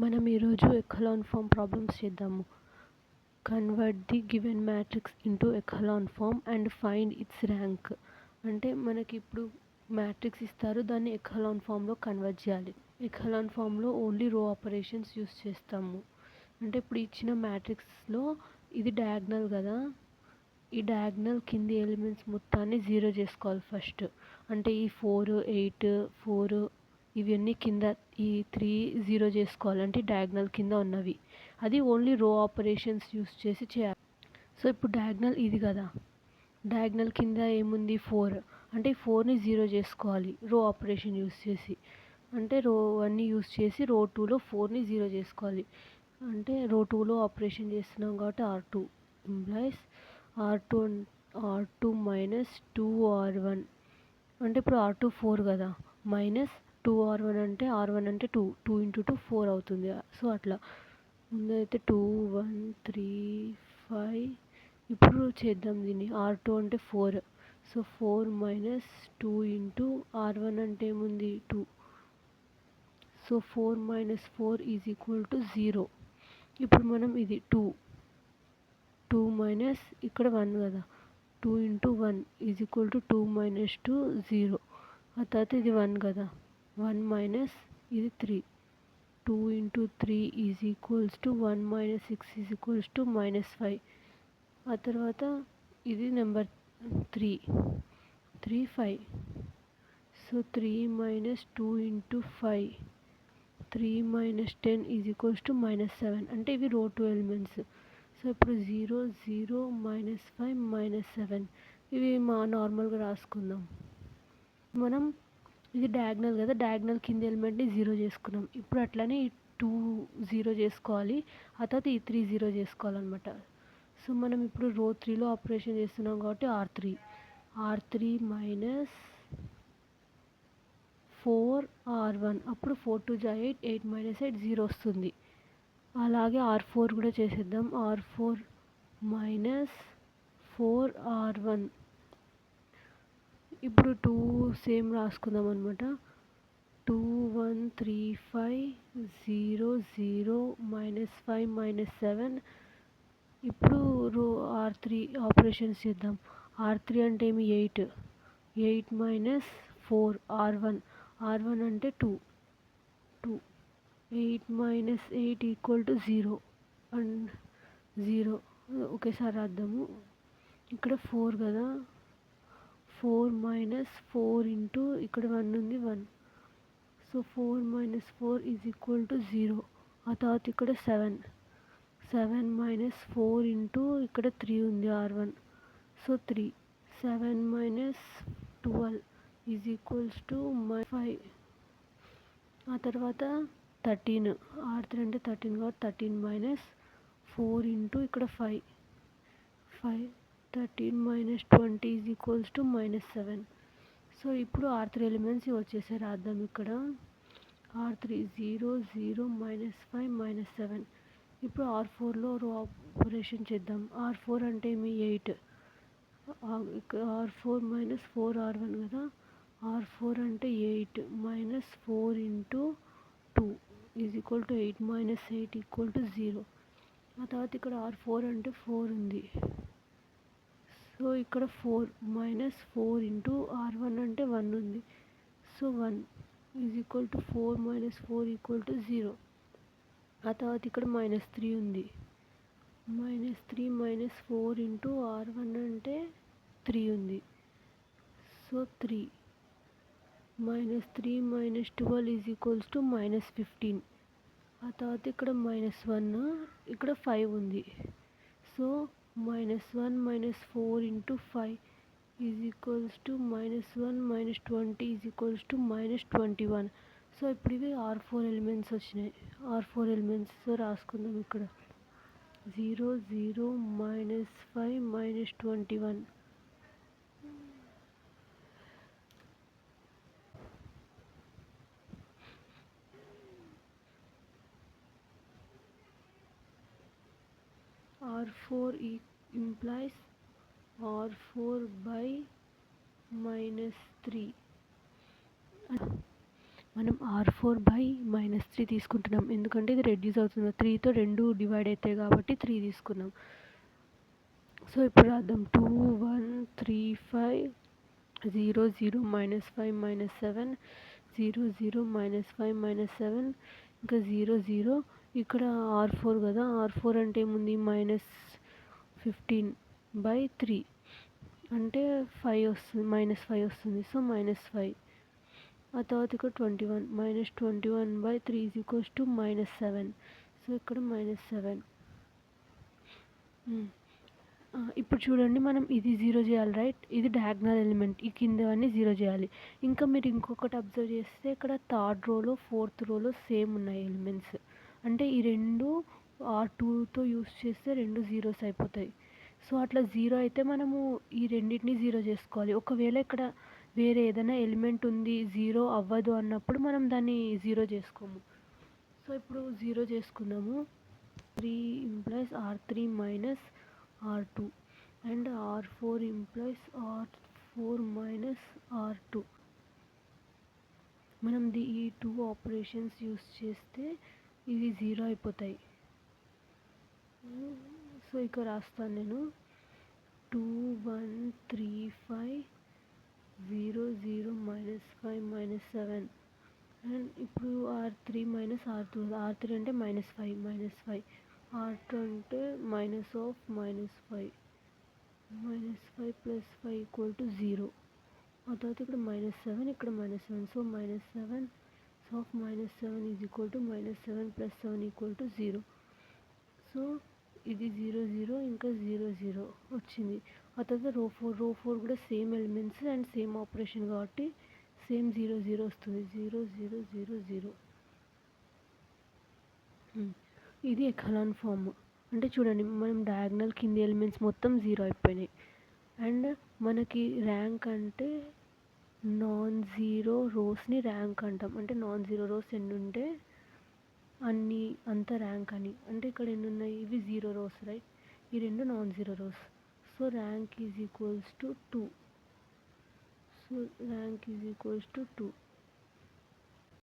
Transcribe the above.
మనం ఈరోజు echelon form problems చేద్దాము. Convert the given matrix into echelon form and find its rank. అంటే మనకి ఇప్పుడు మ్యాట్రిక్స్ ఇస్తారు, దాన్ని ఎఖలాన్ ఫామ్లో కన్వర్ట్ చేయాలి. ఎఖలాన్ ఫామ్లో ఓన్లీ రో ఆపరేషన్స్ యూస్ చేస్తాము. అంటే ఇప్పుడు ఇచ్చిన మ్యాట్రిక్స్లో ఇది డయాగ్నల్ కదా, ఈ డయాగ్నల్ కింది ఎలిమెంట్స్ మొత్తాన్ని జీరో చేసుకోవాలి ఫస్ట్. అంటే ఈ 4, 8, 4 ఇవన్నీ కింద ఈ 3 జీరో చేసుకోవాలి, అంటే డయాగ్నల్ కింద ఉన్నవి. అది ఓన్లీ రో ఆపరేషన్స్ యూస్ చేసి చేయాలి. సో ఇప్పుడు డయాగ్నల్ ఇది కదా, డయాగ్నల్ కింద ఏముంది 4, అంటే 4ని జీరో చేసుకోవాలి రో ఆపరేషన్ యూస్ చేసి. అంటే రో 1ని యూస్ చేసి రో 2లో 4ని జీరో చేసుకోవాలి. అంటే రో 2లో ఆపరేషన్ చేస్తున్నాం కాబట్టి R2 implies R2 minus 2R1. అంటే ఇప్పుడు R2 4 కదా, మైనస్ 2R1 అంటే R1 అంటే 2 ఇంటూ 2 4 అవుతుంది. సో అట్లా ముందైతే 2 1 3 5. ఇప్పుడు చేద్దాం దీన్ని. R2 అంటే 4, సో 4 మైనస్ 2 ఇంటూ R1 అంటే ఏముంది 2. So 4 minus 4 is equal to 0. ఇప్పుడు మనం ఇది 2 మైనస్ ఇక్కడ 1 కదా, 2 into 1 is equal to 2 minus 2 0. ఆ తర్వాత ఇది 1 కదా, 1 మైనస్ ఇది 3. 2 into 3 is equals to 1 minus 6 is equals to minus 5. ఆ తర్వాత ఇది number 3 5. So 3 minus 2 into 5, 3 minus 10 is equals to minus 7. అంటే ఇవి రో 2 ఎలిమెంట్స్. సో ఇప్పుడు 0 0 మైనస్ 5 మైనస్ 7 ఇవి నార్మల్గా రాసుకుందాం. మనం ఇది డయాగ్నల్ కదా, డయాగ్నల్ కింద ఎలిమెంట్ని జీరో చేసుకున్నాం. ఇప్పుడు అట్లనే ఈ 2 జీరో చేసుకోవాలి, ఆ తర్వాత ఈ 3 జీరో చేసుకోవాలన్నమాట. సో మనం ఇప్పుడు రో 3లో ఆపరేషన్ చేస్తున్నాం కాబట్టి R3 మైనస్ 4R1. అప్పుడు 4 2 జా 8, 8 మైనస్ 8 0 వస్తుంది. అలాగే R4 కూడా చేసేద్దాం. R4 minus 4R1. ఇప్పుడు 2 సేమ్ రాసుకుందాం అనమాట. 2 1 3 5 0 0 మైనస్ 5 మైనస్ 7. ఇప్పుడు రో R3 ఆపరేషన్స్ చేద్దాం. R3 అంటే ఏమి 8, 8 మైనస్ 4 R1 అంటే 2. 8 మైనస్ 8 ఈక్వల్ టు 0 అండ్ 0 ఒకేసారి రాద్దాము. ఇక్కడ 4 కదా, 4 మైనస్ 4 ఇంటూ ఇక్కడ 1 ఉంది 1. So 4 minus 4 is equal to 0. ఆ తర్వాత ఇక్కడ 7 మైనస్ 4 ఇంటూ ఇక్కడ 3 ఉంది R1. So 3. 7 minus 12 is equals to 5. ఆ తర్వాత 13, R3 అంటే 13 కాబట్టి 13 మైనస్ 4 ఇంటూ ఇక్కడ 5. 13 minus 20 is equals to minus 7. So ఇప్పుడు R3 ఎలిమెంట్స్ వచ్చేసి రాద్దాం ఇక్కడ. R3 0 0 minus 5 minus 7. ఇప్పుడు R4లో రో ఆపరేషన్ చేద్దాం. R4 అంటే ఏమి 8, R4 మైనస్ 4R1 కదా, R4 అంటే 8 minus 4 into 2 is equal to 8 minus 8 equal to 0. ఆ తర్వాత ఇక్కడ R4 అంటే 4 ఉంది. సో ఇక్కడ 4 మైనస్ 4 ఇంటూ R1 అంటే 1 ఉంది. So 1 is equal to 4 minus 4 equal to 0. ఆ తర్వాత ఇక్కడ మైనస్ 3 ఉంది. మైనస్ 3 మైనస్ 4 ఇంటూ R1 అంటే 3 ఉంది. So 3 minus 3 minus 12 is equals to minus 15. ఆ తర్వాత ఇక్కడ మైనస్ 1, ఇక్కడ 5 ఉంది. So minus 1 minus 4 into 5 is equals to minus 1 minus 20 is equals to minus 21. So ఇప్పుడు ఇవి R4 ఎలిమెంట్స్ వచ్చినాయి. R4 ఎలిమెంట్స్ సో రాసుకుందాం ఇక్కడ. 0 0 minus 5 minus 21. R4 implies R4 by minus 3. మనం R4/-3 తీసుకుంటున్నాం, ఎందుకంటే ఇది రెడ్యూస్ అవుతుంది. 3తో 2 డివైడ్ అవుతాయి కాబట్టి 3 తీసుకున్నాం. సో ఇప్పుడు రాద్దాం. 2 1 3 5 0 0 -5 -7 0 0 -5 -7 ఇంకా 0 0. ఇక్కడ R4 కదా, R4 అంటే ఏముంది, -15/3 అంటే 5 వస్తుంది, -5 వస్తుంది. సో -5. ఆ తర్వాత ఇక్కడ 21 -21/3 -7. సో ఇక్కడ -7. ఇప్పుడు చూడండి, మనం ఇది 0 చేయాలి, రైట్? ఇది డయాగ్నల్ ఎలిమెంట్, ఈ కిందవన్నీ 0 చేయాలి. ఇంకా మీరు ఇంకొకటి అబ్జర్వ్ చేస్తే ఇక్కడ థర్డ్ రోలో ఫోర్త్ రోలో సేమ్ ఉన్నాయి ఎలిమెంట్స్. అంటే ఈ రెండు R2తో యూస్ చేస్తే రెండు జీరోస్ అయిపోతాయి. సో అట్లా 0 అయితే మనము ఈ రెండింటిని 0 చేసుకోవాలి. ఒకవేళ ఇక్కడ వేరే ఏదైనా ఎలిమెంట్ ఉంది 0 అవ్వదు అన్నప్పుడు మనం దాన్ని 0 చేసుకోము. సో ఇప్పుడు 0 చేసుకుందాము. 3 implies R3 minus R2 and R4 implies R4 minus R2. మనం ఈ 2 ఆపరేషన్స్ యూస్ చేస్తే ఇవి 0 అయిపోతాయి. సో ఇక్కడ రాస్తాను నేను. 2 1 3 5 0 0 -5 -7 అండ్ ఇప్పుడు R3 minus R2. R3 అంటే -5 R2 అంటే -5 -5 + 5 = 0. ఆ తర్వాత ఇక్కడ -7, ఇక్కడ -7. సో -7 -7 -7 + 7 = 0. సో ఇది 0 0 ఇంకా 0 0 వచ్చింది. ఆ తర్వాత రో 4 కూడా same elements and same operation కాబట్టి సేమ్ 0 0 వస్తుంది. 0 0 0 0. ఇది ఎఖలాన్ ఫామ్. అంటే చూడండి, మనం డయాగ్నల్ కింది ఎలిమెంట్స్ మొత్తం 0 అయిపోయినాయి. అండ్ మనకి ర్యాంక్ అంటే నాన్ జీరో రోస్ని ర్యాంక్ అంటాం. అంటే నాన్ జీరో రోస్ ఎన్ని ఉంటే అంత ర్యాంక్ అని. అంటే ఇక్కడ ఎన్ని ఉన్నాయి, ఇవి 0 రోస్, రైట్? ఈ రెండు non zero rows. So rank is equals to 2. So rank is equals to 2.